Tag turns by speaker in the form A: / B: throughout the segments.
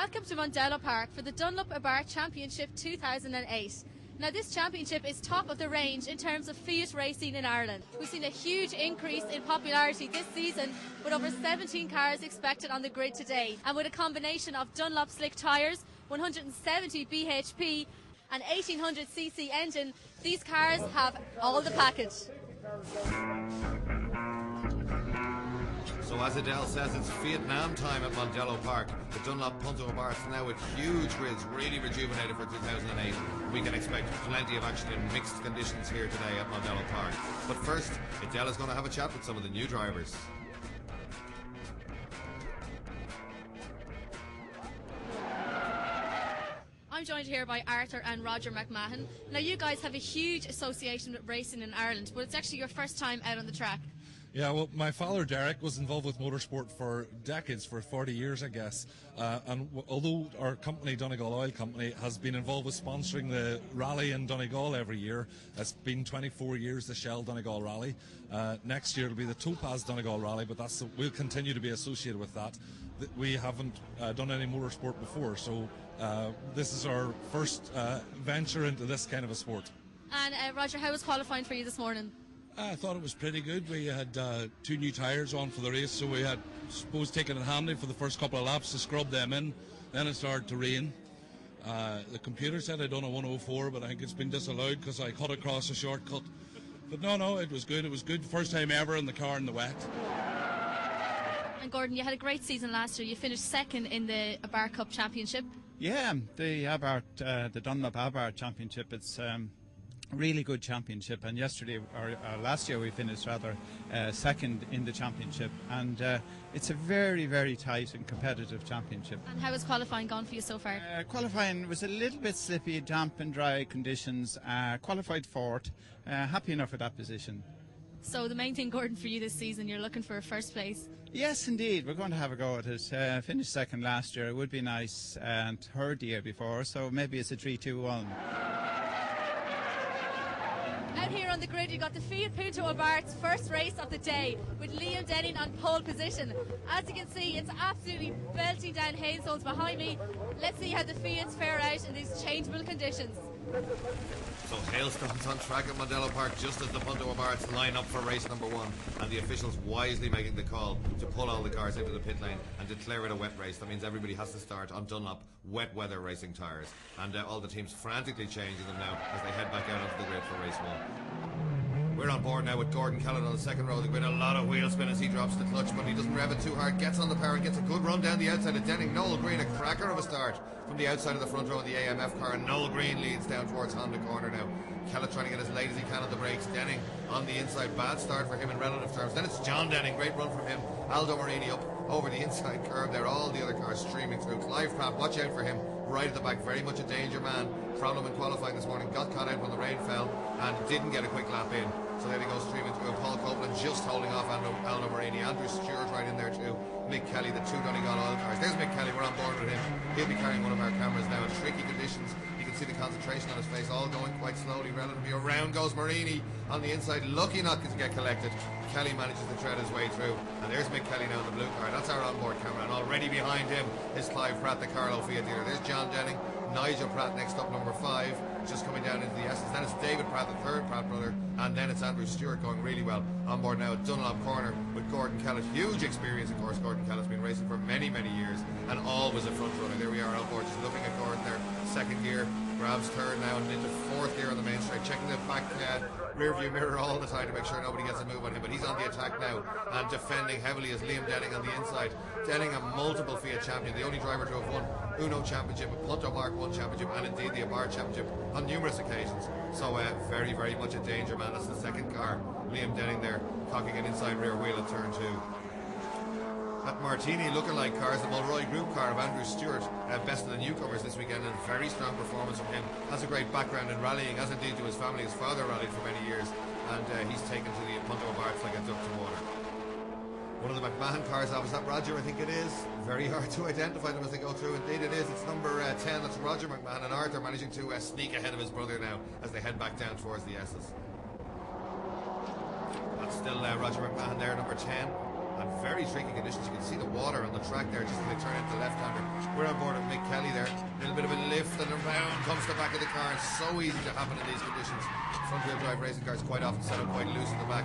A: Welcome to Mondello Park for the Dunlop Abarths Championship 2008. Now this championship is top of the range in terms of Fiat racing in Ireland. We've seen a huge increase in popularity this season with over 17 cars expected on the grid today. And with a combination of Dunlop slick tyres, 170 bhp and 1800cc engine, these cars have all the package.
B: So as Adele says, it's Vietnam time at Mondello Park. The Dunlop Punto Abarths now with huge grids, really rejuvenated for 2008. We can expect plenty of action in mixed conditions here today at Mondello Park. But first, Adele is going to have a chat with some of the new drivers.
A: I'm joined here by Arthur and Roger McMahon. Now you guys have a huge association with racing in Ireland, but it's actually your first time out on the track.
C: Yeah, well, my father, Derek, was involved with motorsport for decades, for 40 years, I guess. And although our company, Donegal Oil Company, has been involved with sponsoring the rally in Donegal every year, it's been 24 years, the Shell Donegal Rally. Next year it'll be the Topaz Donegal Rally, but we'll continue to be associated with that. We haven't done any motorsport before, so this is our first venture into this kind of a sport.
A: And Roger, how was qualifying for you this morning?
D: I thought it was pretty good. We had 2 new tyres on for the race, so we had, suppose, taken it handy for the first couple of laps to scrub them in. Then it started to rain. The computer said I'd done a 104, but I think it's been disallowed because I cut across a shortcut. But no, it was good. It was good. First time ever in the car in the wet.
A: And Gordon, you had a great season last year. You finished second in the Abarth Cup Championship.
E: Yeah, the Dunlop Abarth Championship, it's really good championship, and last year we finished second in the championship, and it's a very, very tight and competitive championship.
A: And how has qualifying gone for you so far?
E: Qualifying was a little bit slippy, damp and dry conditions. Qualified fourth, happy enough with that position.
A: So the main thing, Gordon, for you this season, you're looking for a first place?
E: Yes, indeed. We're going to have a go at it. Finished second last year. It would be nice, and third the year before, so maybe it's a 3-2-1.
A: Out here on the grid, you got the Fiat Punto Abarths first race of the day with Liam Denning on pole position. As you can see, it's absolutely belting down hailstones behind me. Let's see how the Fiats fare out in these changeable conditions.
B: So hailstones on track at Mondello Park just as the Punto Abarths line up for race number 1, and the officials wisely making the call to pull all the cars into the pit lane and declare it a wet race. That means everybody has to start on Dunlop wet weather racing tyres, and all the teams frantically changing them now as they head back out onto the grid for race 1. We're on board now with Gordon Kellett on the second row of the grid. A lot of wheel spin as he drops the clutch, but he doesn't rev it too hard. Gets on the power and gets a good run down the outside of Denning. Noel Green, a cracker of a start from the outside of the front row of the AMF car, and Noel Green leads down towards Honda corner now. Kellett trying to get as late as he can on the brakes. Denning on the inside. Bad start for him in relative terms. Then it's John Denning. Great run from him. Aldo Marini up over the inside curve there. All the other cars streaming through. Clive Pratt, watch out for him. Right at the back. Very much a danger man. Problem in qualifying this morning. Got caught out when the rain fell and didn't get a quick lap in. So there he goes streaming through. Paul Copeland just holding off Aldo Marini. Andrew Stewart right in there too. Mick Kelly, the 2 Donegal Oil cars. There's Mick Kelly. We're on board with him. He'll be carrying one of our cameras now in tricky conditions. You can see the concentration on his face, all going quite slowly, relatively. Around goes Marini on the inside, lucky not to get collected. Kelly manages to tread his way through, and there's Mick Kelly now in the blue car. That's our onboard camera, and already behind him is Clive Pratt, the Carlo Fiat dealer. There's John Denning, Nigel Pratt next up, number 5, just coming down into the S's. Then it's David Pratt, the third Pratt brother, and then it's Andrew Stewart going really well. On board now at Dunlop corner with Gordon Kellett. Huge experience, of course. Gordon Kellett's been racing for many, many years, and always a front runner. There we are on board, just looking at Gordon there. Second gear, grabs third now and into fourth gear on the main straight, checking the back rear view mirror all the time to make sure nobody gets a move on him, but he's on the attack now and defending heavily as Liam Denning on the inside. Denning, a multiple Fiat champion, the only driver to have won Uno Championship, a Punto Mark 1 Championship, and indeed the Abarth Championship on numerous occasions. So very, very much a danger man. That's the second car. Liam Denning there cocking an inside rear wheel at turn 2. That Martini lookalike car is the Mulroy Group car of Andrew Stewart, best of the newcomers this weekend, and very strong performance from him. Has a great background in rallying, as indeed to his family. His father rallied for many years, and he's taken to the Punto Abarths like a duck to water. One of the McMahon cars, was that Roger? I think it is. Very hard to identify them as they go through. Indeed it is. It's number 10. That's Roger McMahon, and Arthur managing to sneak ahead of his brother now as they head back down towards the S's. That's still Roger McMahon there, number 10. and very tricky conditions. You can see the water on the track there just as they turn into the left-hander. We're on board with Mick Kelly there. A little bit of a lift and around comes the back of the car. It's so easy to happen in these conditions. Front-wheel drive racing cars quite often set up quite loose in the back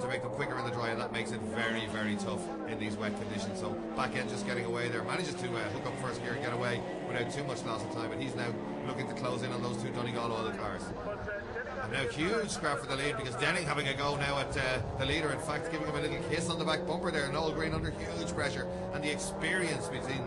B: to make them quicker in the dry, and that makes it very, very tough in these wet conditions. So back end just getting away there. Manages to hook up first gear and get away without too much loss of time, but he's now looking to close in on those two Donegal oil cars. And now huge scrap for the lead, because Denning having a go now at the leader, in fact giving him a little kiss on the back bumper there. Noel Green under huge pressure, and the experience between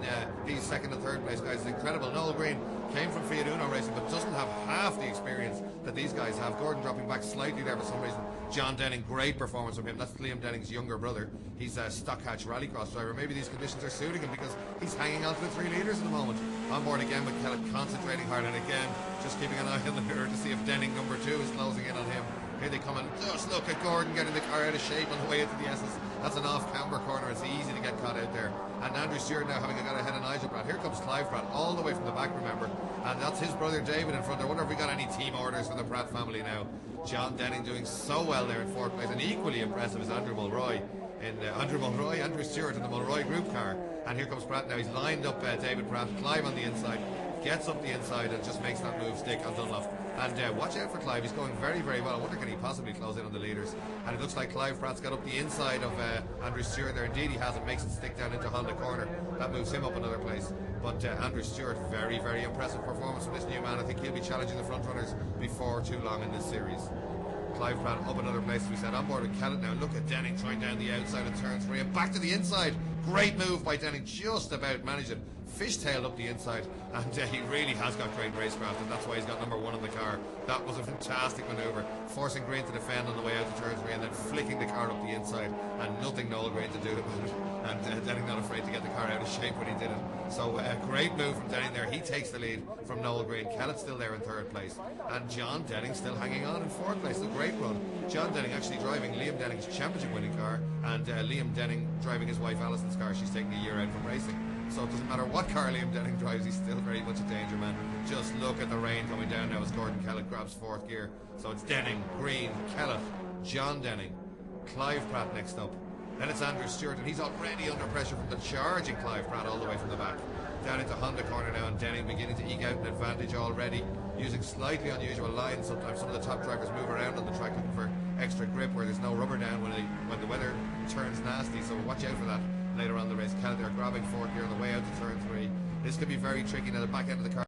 B: these second and third place guys is incredible. Noel Green came from Fiat Uno racing but doesn't have half the experience that these guys have. Gordon dropping back slightly there for some reason. John Denning, great performance from him. That's Liam Denning's younger brother. He's a stock hatch rallycross driver. Maybe these conditions are suiting him because he's hanging on to the 3 leaders at the moment. On board again with Kellett, concentrating hard, and again just keeping an eye on the mirror to see if Denning number 2 is closing in on him. Here they come, and just look at Gordon getting the car out of shape on the way into the S's. That's an off-camber corner. It's easy to get caught out there. And Andrew Stewart now having got ahead of Nigel Pratt. Here comes Clive Pratt all the way from the back, remember. And that's his brother David in front. I wonder if we got any team orders for the Pratt family now. John Denning doing so well there in 4th place, and equally impressive as Andrew Mulroy. Andrew Stewart in the Mulroy group car. And here comes Pratt now. He's lined up David Pratt. Clive on the inside. Gets up the inside and just makes that move stick on Dunlop. And watch out for Clive. He's going very, very well. I wonder can he possibly close in on the leaders. And it looks like Clive Pratt's got up the inside of Andrew Stewart there. Indeed he has. It makes it stick down into Honda corner. That moves him up another place. But Andrew Stewart, very, very impressive performance from this new man. I think he'll be challenging the front runners before too long in this series. Clive Pratt up another place, as we said. On board with Kellett now. Look at Denning trying down the outside of turn 3 and back to the inside. Great move by Denning. Just about managed it. Fishtailed up the inside, and he really has got great racecraft, and that's why he's got number 1 on the car. That was a fantastic manoeuvre, forcing Green to defend on the way out to turn 3 and then flicking the car up the inside, and nothing Noel Green to do about it. And Denning not afraid to get the car out of shape when he did it. So great move from Denning there. He takes the lead from Noel Green. Kellett's still there in 3rd place, and John Denning still hanging on in 4th place. A great run. John Denning actually driving Liam Denning's championship winning car, and Liam Denning driving his wife Alison's car. She's taking a year out from racing. So it doesn't matter what car Liam Denning drives, he's still very much a danger man. Just look at the rain coming down now as Gordon Kellett grabs 4th gear. So it's Denning, Green, Kellett, John Denning, Clive Pratt next up. Then it's Andrew Stewart, and he's already under pressure from the charging Clive Pratt all the way from the back. Down into Honda corner now, and Denning beginning to eke out an advantage already, using slightly unusual lines. Sometimes some of the top drivers move around on the track looking for extra grip where there's no rubber down when the weather turns nasty, so watch out for that. Later on the race, Kellett there grabbing 4th gear on the way out to turn 3. This could be very tricky now. The back end of the car